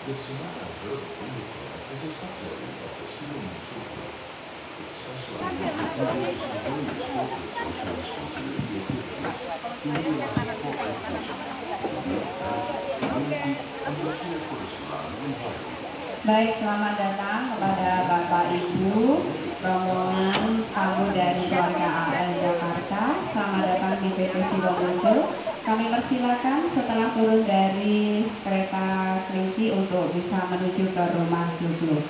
The Sonata Verb Indica is a subsidiary of the Pseudonym Software. It specializes in very corporate social responsibility activities to realize corporate vision, community, and the care for the surrounding environment. Baik, selamat datang kepada Bapak Ibu, rombongan tamu dari keluarga AL Jakarta. Selamat datang di PT Sidomuncul. Kami persilakan setelah turun dari kereta kelinci untuk bisa menuju ke rumah Joglo.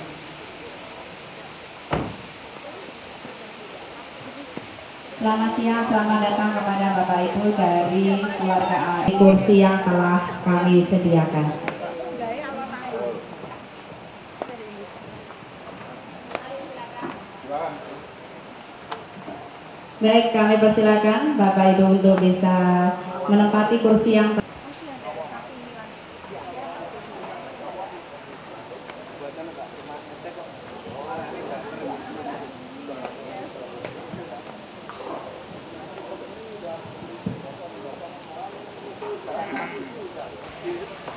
Selamat siang, selamat datang kepada Bapak Ibu dari keluarga AL. Kursi yang telah kami sediakan. Baik, kami persilakan Bapak Ibu untuk bisa menempati kursi yang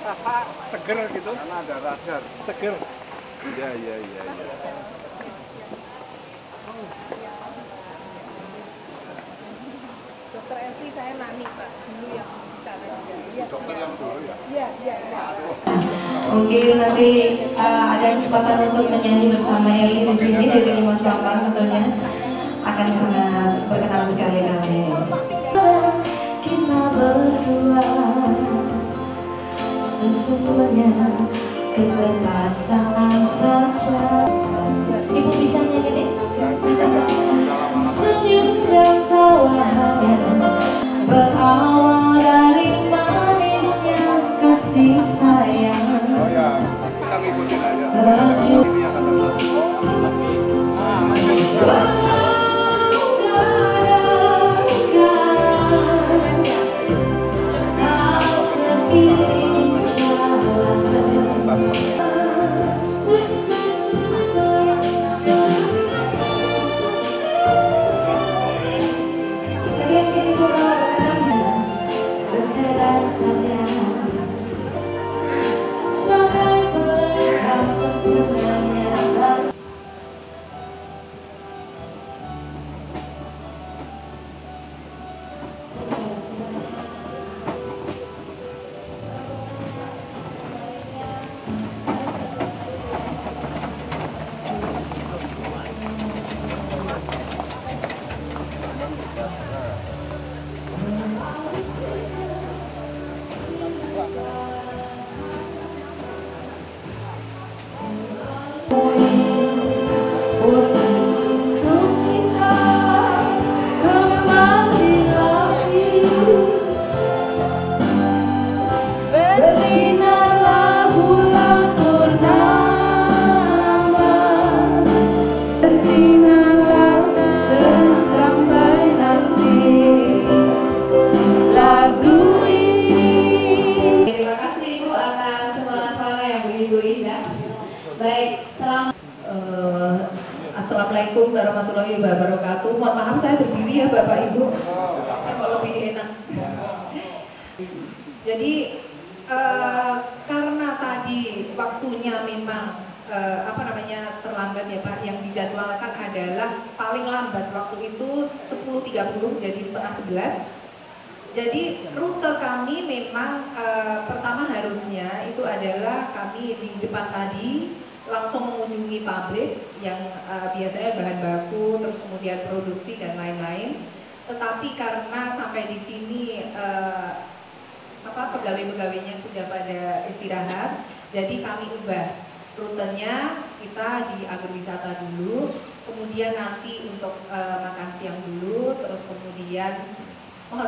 rasa seger gitu, karena ada radar seger. Iya. Dokter Elvi saya Nani Pak, dulu yang sana juga. Ya, dokter yang dulu ya? Iya. Mungkin nanti ada kesempatan untuk menyanyi bersama Eli di sini dari Mas Bambang, tentunya akan sangat berkenan sekali kali. Kita berdua sesungguhnya keberpasangan saja. Ibu bisa nyanyi nih? Senyum dan tawa hanya berawal dari manisnya kasih sayang. Oh ya, kita ngikutin aja. Ini yang kata Assalamualaikum warahmatullahi wabarakatuh. Mohon maaf saya berdiri ya Bapak Ibu, kalau lebih enak. Jadi karena tadi waktunya memang terlambat ya Pak, yang dijadwalkan adalah paling lambat waktu itu 10.30, jadi setengah 11. Jadi rute kami memang pertama harusnya itu adalah kami di depan tadi langsung mengunjungi pabrik yang biasanya bahan baku, terus kemudian produksi dan lain-lain. Tetapi karena sampai di sini pegawai-pegawainya sudah pada istirahat, jadi kami ubah rutenya, kita di agrowisata dulu, kemudian nanti untuk makan siang dulu, terus kemudian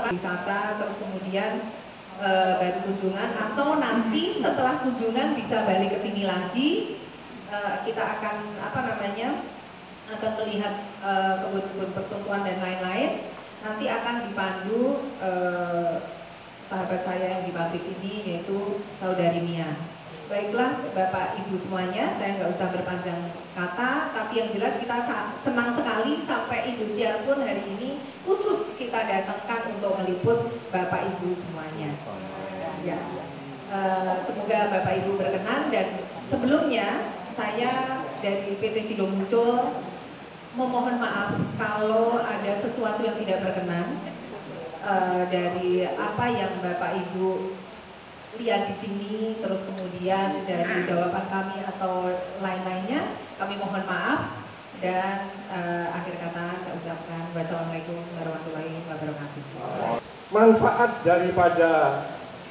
wisata, terus kemudian baru kunjungan, atau nanti setelah kunjungan bisa balik ke sini lagi. Kita akan akan melihat kebun-kebun percontohan dan lain-lain. Nanti akan dipandu sahabat saya yang di pabrik ini, yaitu Saudari Mia. Baiklah Bapak Ibu semuanya, saya nggak usah berpanjang kata, tapi yang jelas kita senang sekali sampai Indosiar pun hari ini khusus kita datangkan untuk meliput Bapak Ibu semuanya. Ya, semoga Bapak Ibu berkenan, dan sebelumnya saya dari PT Sido Muncul memohon maaf kalau ada sesuatu yang tidak berkenan dari apa yang Bapak Ibu lihat di sini, terus kemudian dari jawaban kami atau lain-lainnya, kami mohon maaf, dan akhir kata saya ucapkan wassalamualaikum warahmatullahi wabarakatuh. Manfaat daripada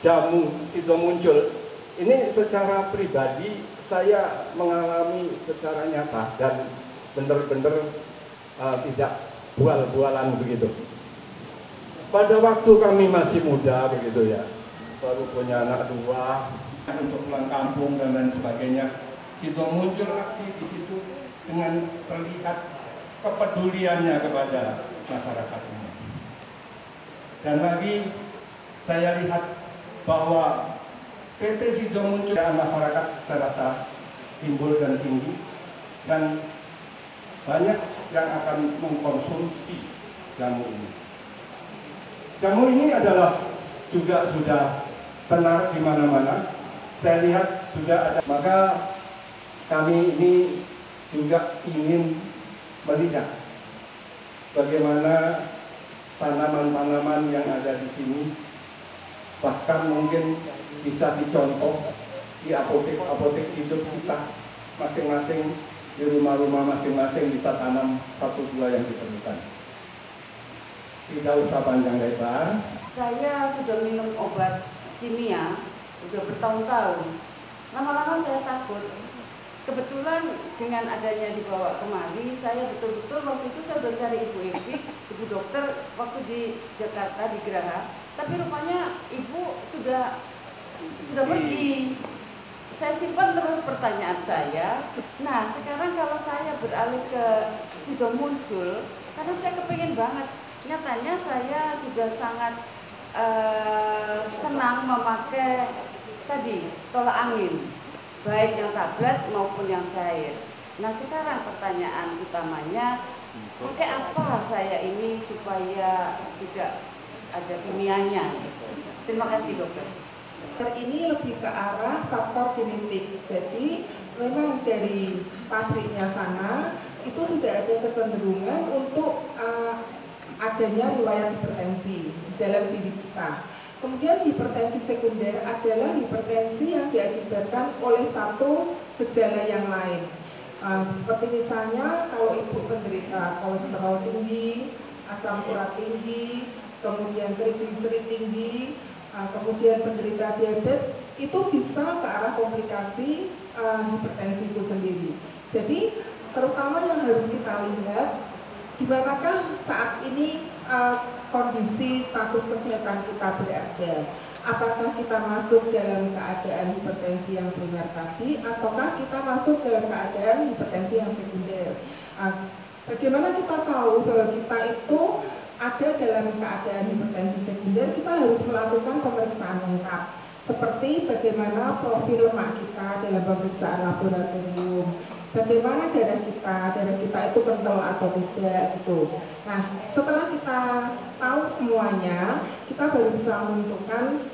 jamu Sido Muncul ini secara pribadi saya mengalami secara nyata dan benar-benar tidak bual-bualan begitu. Pada waktu kami masih muda begitu ya, baru punya anak 2 untuk pulang kampung dan lain sebagainya, Sido muncul aksi di situ dengan terlihat kepeduliannya kepada masyarakat umum. Dan lagi saya lihat bahwa PT Sido Muncul masyarakat saya rasa timbul dan tinggi, dan banyak yang akan mengkonsumsi jamu ini. Jamu ini adalah juga sudah tenar di mana-mana. Saya lihat sudah ada. Maka kami ini juga ingin melihat bagaimana tanaman-tanaman yang ada di sini, bahkan mungkin bisa dicontoh di apotek-apotek hidup kita masing-masing, di rumah-rumah masing-masing bisa tanam 1-2 yang diperlukan. Tidak usah panjang lebar. Saya sudah minum obat kimia sudah bertahun-tahun. Lama-lama saya takut. Kebetulan dengan adanya dibawa kemari, saya betul-betul waktu itu saya udah cari Ibu Evi, Ibu dokter waktu di Jakarta di Geraha. Tapi rupanya Ibu sudah pergi. Saya simpan terus pertanyaan saya. Nah, sekarang kalau saya beralih ke Sido Muncul, karena saya kepingin banget. Nyatanya saya sudah sangat senang memakai tadi tolak angin, baik yang tablet maupun yang cair. Nah, sekarang pertanyaan utamanya, pakai apa saya ini supaya tidak ada kimianya? Terima kasih dokter. Ini lebih ke arah faktor genetik. Jadi memang dari pabriknya sana itu sudah ada kecenderungan untuk adanya riwayat hipertensi dalam diri kita. Kemudian hipertensi sekunder adalah hipertensi yang diakibatkan oleh satu gejala yang lain. Seperti misalnya kalau ibu penderita kolesterol tinggi, asam urat tinggi, kemudian trigliserid tinggi, kemudian penderita diabetes, itu bisa ke arah komplikasi hipertensi itu sendiri. Jadi terutama yang harus kita lihat, di manakah saat ini kondisi status kesehatan kita berada. Apakah kita masuk dalam keadaan hipertensi yang primer tadi, ataukah kita masuk dalam keadaan hipertensi yang sekunder. Bagaimana kita tahu bahwa kita itu ada dalam keadaan hipertensi sekunder? Kita harus melakukan pemeriksaan lengkap, seperti bagaimana profil lemak kita dalam pemeriksaan laboratorium, bagaimana darah kita itu kental atau tidak gitu. Nah, setelah kita tahu semuanya, kita baru bisa menentukan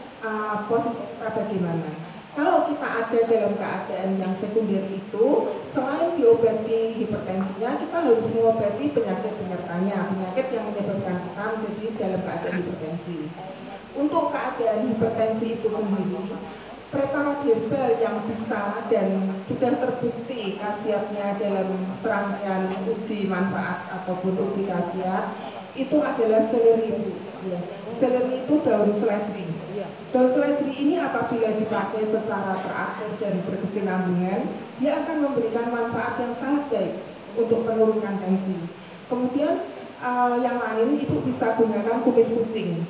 posisi kita bagaimana. Kalau kita ada dalam keadaan yang sekunder itu, selain diobati hipertensinya, kita harus mengobati penyakit penyertanya, penyakit yang menyebabkan kita menjadi dalam keadaan hipertensi. Untuk keadaan hipertensi itu sendiri, preparat herbal yang bisa dan sudah terbukti khasiatnya dalam serangkaian uji manfaat ataupun uji khasiat itu adalah seleri. Seleri itu daun seledri. Daun seledri ini apabila dipakai secara teratur dan berkesinambungan, dia akan memberikan manfaat yang sangat baik untuk menurunkan tensi. Kemudian yang lain itu bisa gunakan kumis kucing.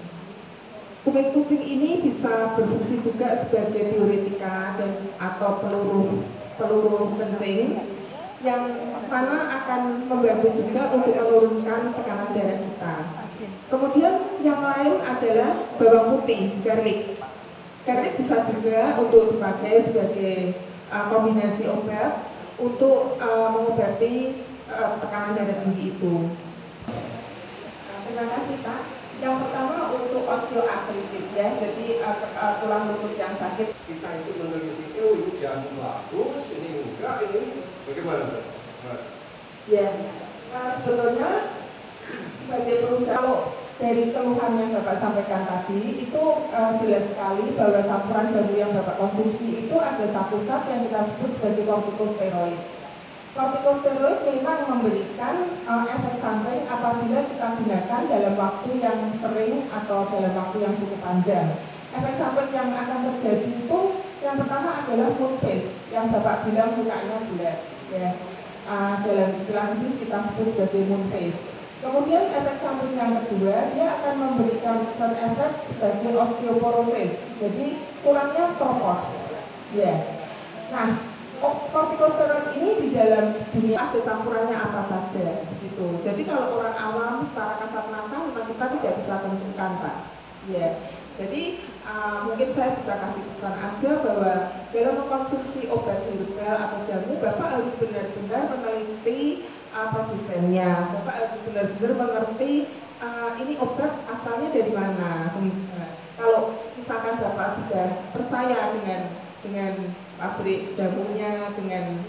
Kumis kucing ini bisa berfungsi juga sebagai diuretika dan atau peluru kencing yang mana akan membantu juga untuk menurunkan tekanan darah kita. Kemudian yang lain adalah bawang putih, garlic. Garlic bisa juga untuk dipakai sebagai kombinasi obat untuk mengobati tekanan darah tinggi itu. Terima kasih Pak. Yang pertama untuk osteoartritis ya, jadi tulang lutut yang sakit. Kita itu meneliti, oh ini jamu bagus, ini enggak, ini bagaimana? Ya, sebetulnya sebagai perusahaan, kalau dari keluhan yang Bapak sampaikan tadi itu jelas sekali bahwa campuran jamu yang Bapak konsumsi itu ada satu zat yang kita sebut sebagai kortikosteroid. Kortikosteroid memang memberikan efek samping apabila kita gunakan dalam waktu yang sering atau dalam waktu yang cukup panjang. Efek samping yang akan terjadi itu yang pertama adalah mood face, yang Bapak bilang mukanya bulat. Ya. Dalam istilah medis kita sebut sebagai mood face. Kemudian efek samping yang kedua, dia akan memberikan efek sebagai osteoporosis, jadi tulangnya keropos. Ya. Nah, kortikosteroid ini di dalam dunia ada campurannya apa saja, gitu. Jadi kalau orang awam secara kasat mata memang kita tidak bisa tentukan, Pak. Ya. Jadi mungkin saya bisa kasih pesan aja bahwa dalam mengkonsumsi obat herbal atau jamu, Bapak harus benar-benar meneliti produsennya. Bapak harus benar-benar mengerti ini obat asalnya dari mana. Kalau misalkan Bapak sudah percaya dengan pabrik jamunya, dengan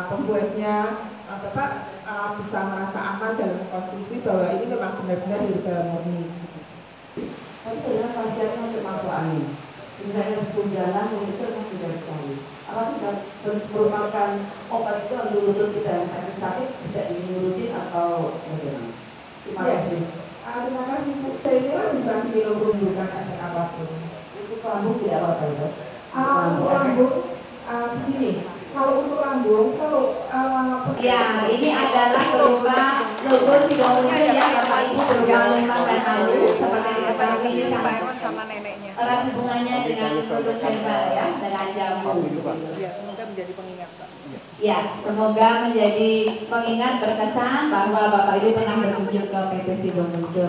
pembuatnya, Bapak bisa merasa aman dalam mengkonsumsi bahwa ini memang benar-benar herbal murni. Tapi sebenarnya khasiatnya untuk masuk angin. Misalnya sebelum jalan, itu memang sudah sekali. Apakah merupakan obat itu untuk lutut kita yang sakit-sakit bisa diurutin atau bagaimana? Terima kasih. Terima kasih Bu. Saya kira bisa diminum bukan efek apapun. Untuk lambung tidak apa-apa ya? Untuk lambung, begini. Kalau untuk lambung, ya ini adalah berupa logo Sidomuncul ya Bapak Ibu, berupa lembang dan alu seperti diketahui sama neneknya. erat hubungannya dengan produk herbal ya, dengan jamu. Ya, semoga menjadi pengingat Pak. Ya, semoga menjadi pengingat berkesan bahwa Bapak Ibu pernah berkunjung ke PP Sidomuncul.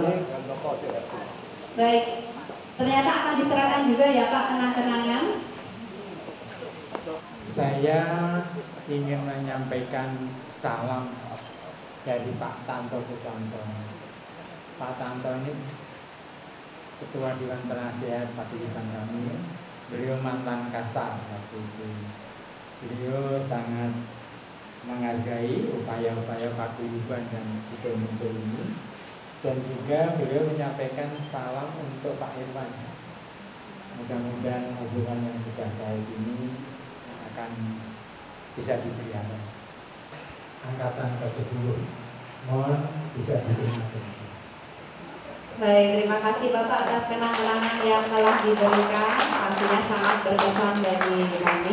Baik, ternyata akan diserahkan juga ya Pak kenang-kenangan. Saya ingin menyampaikan salam dari Pak Tanto Susanto. Pak Tanto ini Ketua Dewan Penasehat Paguyuban kami. Beliau mantan Kasar waktu itu. Beliau sangat menghargai upaya-upaya Paguyuban dan Sidomuncul ini. Dan juga beliau menyampaikan salam untuk Pak Irwan. Mudah-mudahan hubungan yang sudah baik ini akan bisa dipelihara. Angkatan ke-10 mohon bisa diterima. Baik, terima kasih Bapak atas kenang-kenangan yang telah diberikan, artinya sangat berkesan bagi kami.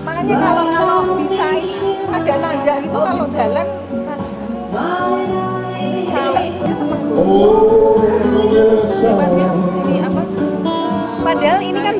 Makanya kalau bisa ada nanjak itu kalau jalan ini apa? Padahal ini kan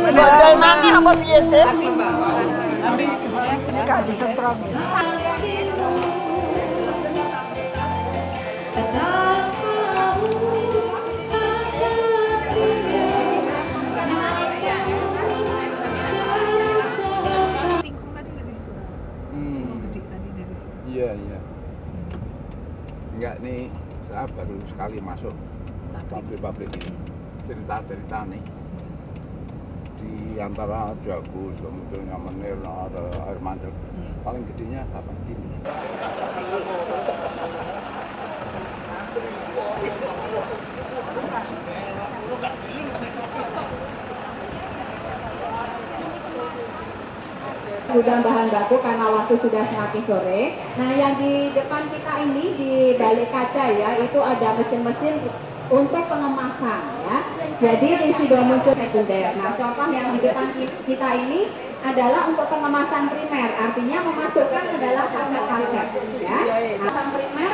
modal mana apa piye sih? Tapi Gak disetrum. Iya. Enggak nih, saya baru sekali masuk pabrik-pabrik ini. Cerita-cerita nih. Di antara Jagus, kemudian Menir, ada air mancur. Paling gedenya kapan gini? Sudah bahan baku karena waktu sudah semakin sore. Nah, yang di depan kita ini di balik kaca ya, itu ada mesin-mesin untuk pengemasan ya. Jadi di situ muncul sekunder. Nah, contoh yang di depan kita ini adalah untuk pengemasan primer, artinya memasukkan adalah kaset-kaset ya. Pengemasan primer,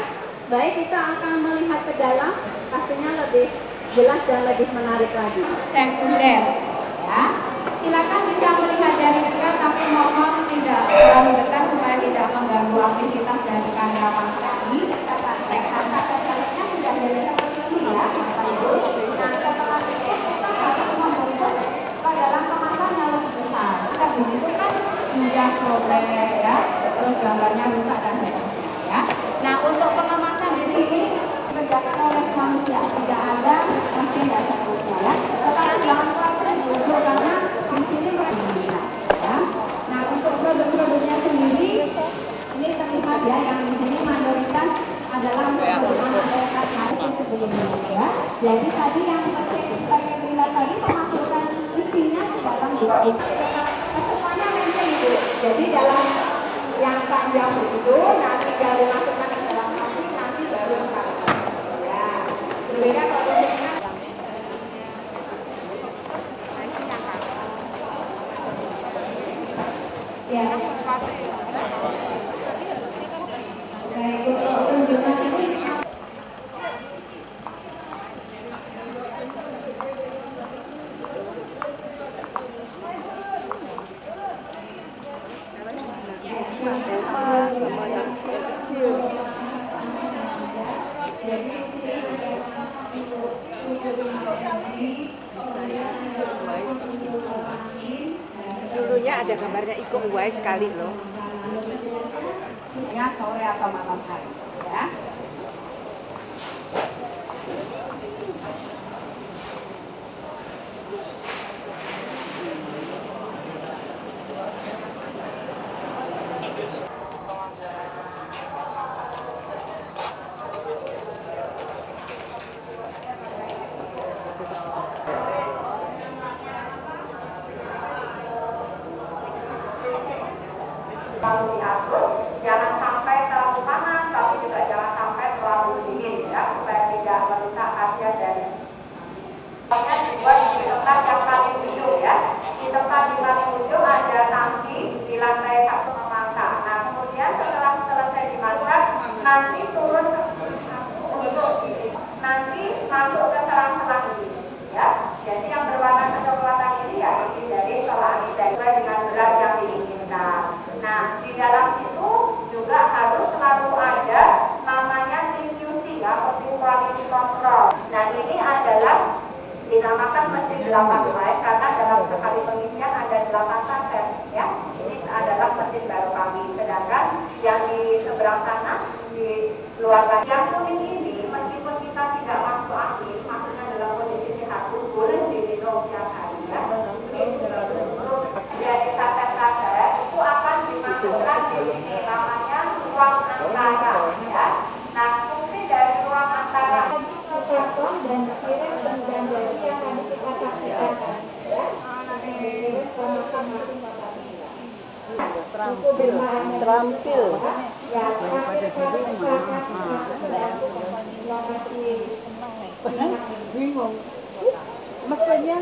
baik kita akan melihat ke dalam, pastinya lebih jelas dan lebih menarik lagi. Sekunder ya. Silakan bisa melihat dari dekat, tapi mohon tidak terlalu dekat supaya tidak mengganggu aktivitas dari karyawan kami. Kaset-kasetnya sudah dari seperti ini ya, Bapak Ibu. Nah, setelah itu kita harus membentuk ke dalam kemasan yang lebih besar. Kita begitu kan sudah sobek ya, terus gambarnya rusak dan sebagainya ya. Nah, untuk pengemasan di sini dikerjakan oleh manusia, tidak ada mesin dan seterusnya ya. Tetapi jangan terlalu dulu karena di sini mereka ya. Nah, untuk produk-produknya sendiri ini terlihat ya, yang di sini mayoritas adalah produk sebelumnya ya. Jadi tadi yang saya bilang tadi pemasukan isinya dalam 2 semuanya mention itu. Jadi dalam yang panjang itu nanti baru masukkan ke dalam plastik, nanti baru ya. Berbeda kalau dengan ya. Baik, untuk tunjukkan ini Dulunya ada gambarnya Iko Uwais sekali loh. ya sore atau malam hari ya. Lalu diatur, jangan sampai terlalu panas, tapi juga jangan sampai terlalu dingin ya, supaya tidak merusak khasiat dari. Ini dibuat di tempat yang paling ujung ya. Di tempat di paling ujung ada tangki di lantai 1 memasak. Nah, kemudian setelah selesai dimasak, nanti turun untuk nanti masuk ke selang-selang ini ya. Jadi yang berwarna kecoklatan ini ya isi dari selang sesuai dengan berat yang diinginkan. Nah, di dalam itu juga harus selalu ada namanya CQC ya, quality control. Nah, ini adalah dinamakan mesin 8 pipe karena dalam sekali pengisian ada 8 saset ya. Ini adalah mesin baru kami. Sedangkan yang di seberang sana di luar yang kuning ini meskipun kita tidak masuk angin, maksudnya dalam kondisi sehat boleh diminum tiap hari ya. Jadi saset-saset itu akan dimasukkan di sini namanya ruang antara ya. Nah, fungsi dari ruang antara karton dan kirim dan jadi yang tadi kita saksikan ya. Terampil. Ya, bingung. Mesinnya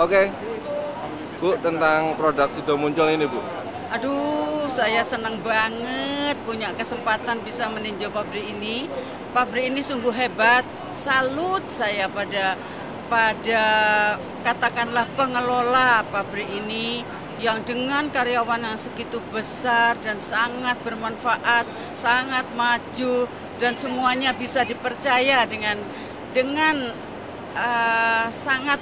Oke, Bu, tentang produk Sido Muncul ini, Bu. Aduh, saya senang banget punya kesempatan bisa meninjau pabrik ini. Pabrik ini sungguh hebat. Salut saya pada katakanlah pengelola pabrik ini yang dengan karyawan yang segitu besar dan sangat bermanfaat, sangat maju, dan semuanya bisa dipercaya dengan sangat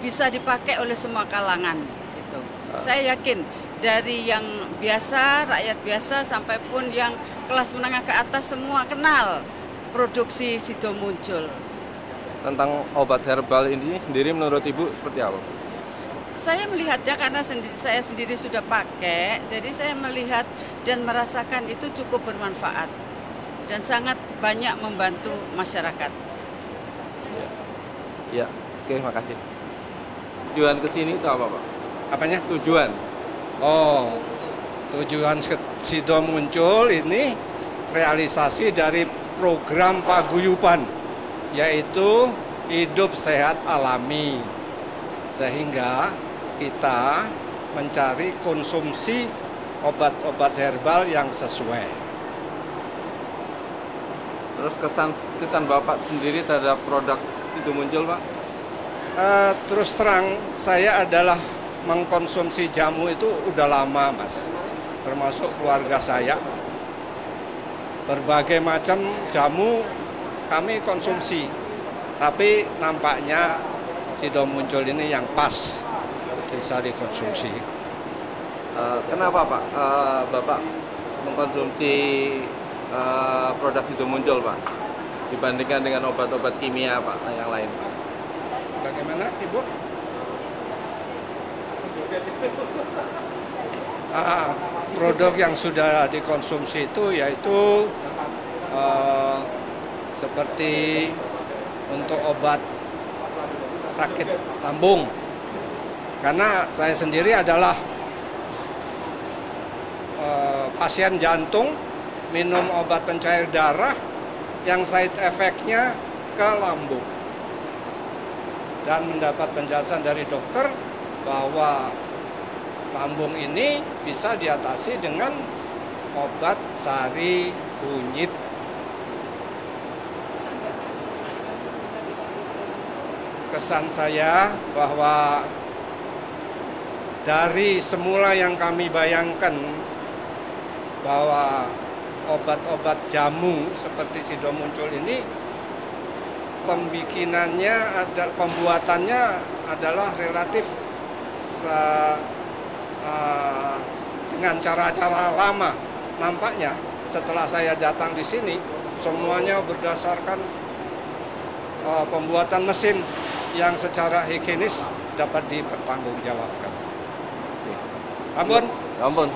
bisa dipakai oleh semua kalangan. Gitu. Saya yakin dari yang biasa, rakyat biasa, sampai pun yang kelas menengah ke atas semua kenal produksi Sido Muncul. Tentang obat herbal ini sendiri menurut Ibu seperti apa? Saya melihatnya karena saya sendiri sudah pakai, jadi saya melihat dan merasakan itu cukup bermanfaat dan sangat banyak membantu masyarakat. Ya, oke, makasih. Tujuan ke sini itu apa, Pak? Apanya? Tujuan. Oh, tujuan Sido Muncul ini realisasi dari program paguyuban, yaitu hidup sehat alami. Sehingga kita mencari konsumsi obat-obat herbal yang sesuai. Terus kesan Bapak sendiri terhadap produk Sido Muncul, Pak? Terus terang, saya adalah mengkonsumsi jamu itu udah lama, Mas. Termasuk keluarga saya. Berbagai macam jamu kami konsumsi. Tapi nampaknya Sido Muncul ini yang pas bisa dikonsumsi. Kenapa, Pak, Bapak mengkonsumsi produk Sido Muncul, Pak, dibandingkan dengan obat-obat kimia, Pak, yang lain? Bagaimana, Ibu? Produk yang sudah dikonsumsi itu yaitu seperti untuk obat sakit lambung. Karena saya sendiri adalah pasien jantung, minum obat pencair darah yang side effect-nya ke lambung. Dan mendapat penjelasan dari dokter bahwa lambung ini bisa diatasi dengan obat sari kunyit. Kesan saya bahwa dari semula yang kami bayangkan bahwa obat-obat jamu seperti Sido Muncul ini pembuatannya adalah relatif dengan cara-cara lama. Nampaknya setelah saya datang di sini semuanya berdasarkan pembuatan mesin yang secara higienis dapat dipertanggungjawabkan. Ampun. Ampun.